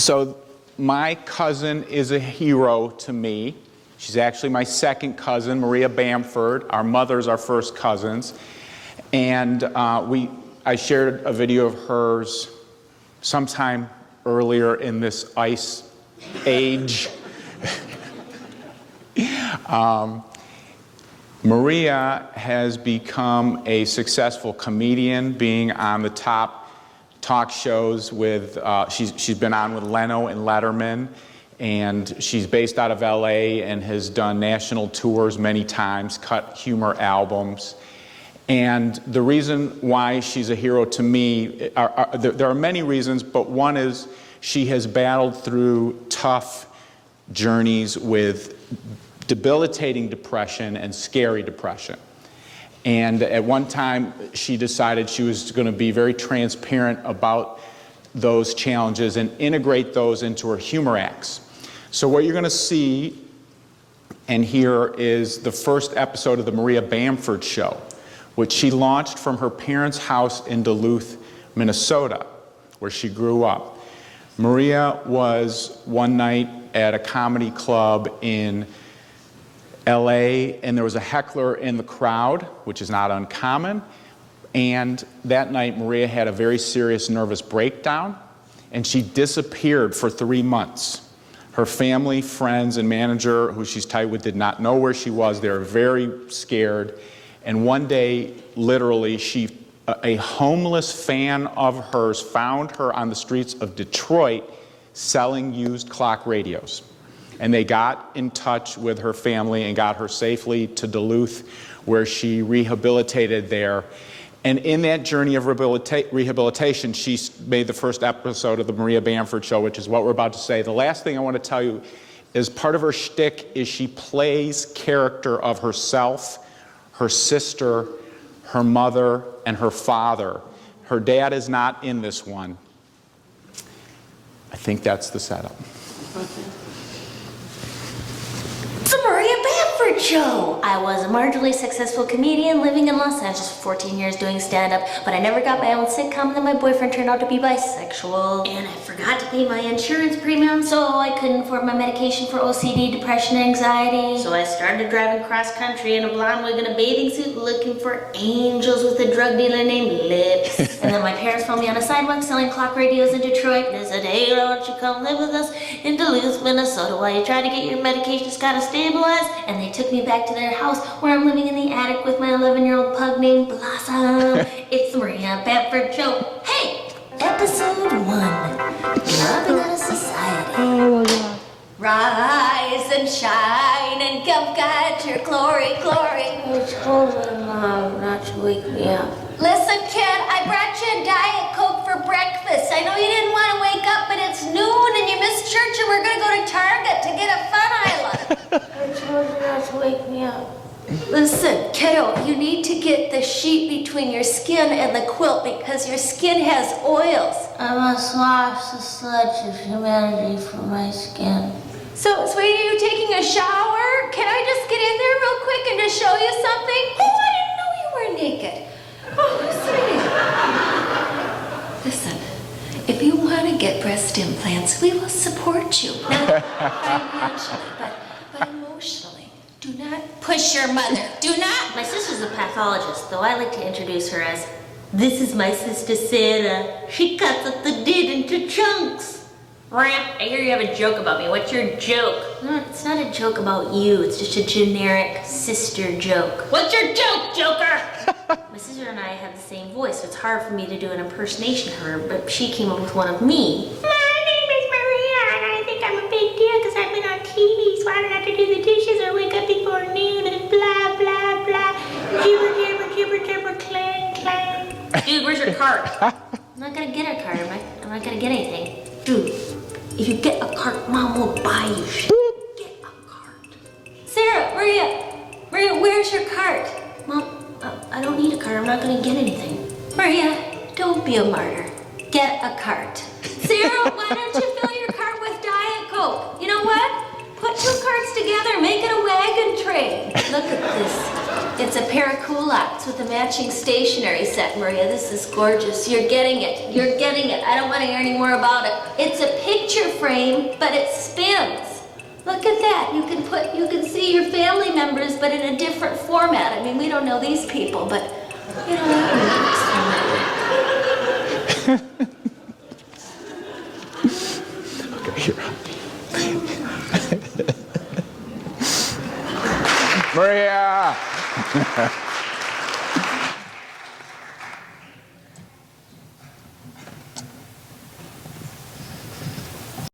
So my cousin is a hero to me. She's actually my second cousin, Maria Bamford. Our mothers are first cousins. And I shared a video of hers sometime earlier in this ice age. Maria has become a successful comedian, being on the top talk shows with, she's been on with Leno and Letterman, and she's based out of LA and has done national tours many times, cut humor albums. And the reason why she's a hero to me, there are many reasons, but one is she has battled through tough journeys with debilitating depression and scary depression. And at one time, she decided she was going to be very transparent about those challenges and integrate those into her humor acts. So what you're going to see and hear is the first episode of the Maria Bamford Show, which she launched from her parents' house in Duluth, Minnesota, where she grew up. Maria was one night at a comedy club in LA, and there was a heckler in the crowd, which is not uncommon. And that night, Maria had a very serious nervous breakdown, and she disappeared for 3 months. Her family, friends, and manager, who she's tight with, did not know where she was. They were very scared. And one day, literally, a homeless fan of hers found her on the streets of Detroit selling used clock radios. And they got in touch with her family and got her safely to Duluth, where she rehabilitated there. And in that journey of rehabilitation, she made the first episode of the Maria Bamford Show, which is what we're about to say. The last thing I want to tell you is part of her shtick is she plays character of herself, her sister, her mother, and her father. Her dad is not in this one. I think that's the setup. The Maria Bamford Show! I was a marginally successful comedian living in Los Angeles for 14 years doing stand-up, but I never got my own sitcom, and then my boyfriend turned out to be bisexual. And I forgot to pay my insurance premium, so I couldn't afford my medication for OCD, depression, and anxiety. So I started driving cross-country in a blonde wig and a bathing suit looking for angels with a drug dealer named Lips. And then my parents found me on a sidewalk selling clock radios in Detroit. They said, hey, why don't you come live with us in Duluth, Minnesota, while you try to get your medication gotta stabilize. And they took me back to their house where I'm living in the attic with my 11-year-old pug named Blossom. It's the Maria Bamford Show. Hey! Episode 1. Loving out of society. Oh my God. Rise and shine and come get your glory, glory. I told my mom not to wake me up. Listen, kid, I brought you a Diet Coke for breakfast. I know you didn't want to wake up, but it's noon and you missed church and we're going to go to Target to get a Fun Island. I told you not to wake me up. Listen, kiddo, you need to get the sheet between your skin and the quilt because your skin has oils. I must wash the sludge of humanity from my skin. So, sweetie, are you taking a shower? Can I just get in there real quick and just show you something? Oh, I didn't know you were naked. Oh, sweetie. Listen, if you want to get breast implants, we will support you. Not financially, but emotionally. Do not push your mother. Do not. My sister's a pathologist, though I like to introduce her as, this is my sister Sarah. She cuts up the dead into chunks. Ramp, I hear you have a joke about me. What's your joke? No, it's not a joke about you. It's just a generic sister joke. What's your joke, Joker? My sister and I have the same voice, so it's hard for me to do an impersonation of her, but she came up with one of me. My name is Maria, and I think I'm a big deal because I've been on TV, so I don't have to do the dishes or wake up before noon and blah, blah, blah. Jibber, jibber, jibber, jibber, clang, clang. Dude, where's your cart? I'm not gonna get a cart, I'm not gonna get anything. Dude. If you get a cart, Mom will buy you shit. Get a cart. Sarah, Maria, where's your cart? Mom, I don't need a cart. I'm not gonna get anything. Maria, don't be a martyr. Get a cart. Sarah, why don't you fill your cart with Diet Coke? You know what? Put got 2 cards together. Make it a wagon train. Look at this. It's a pair of culottes with a matching stationery set, Maria. This is gorgeous. You're getting it. You're getting it. I don't want to hear any more about it. It's a picture frame, but it spins. Look at that. You can see your family members, but in a different format. I mean, we don't know these people, but you know, that Okay, here. Maria!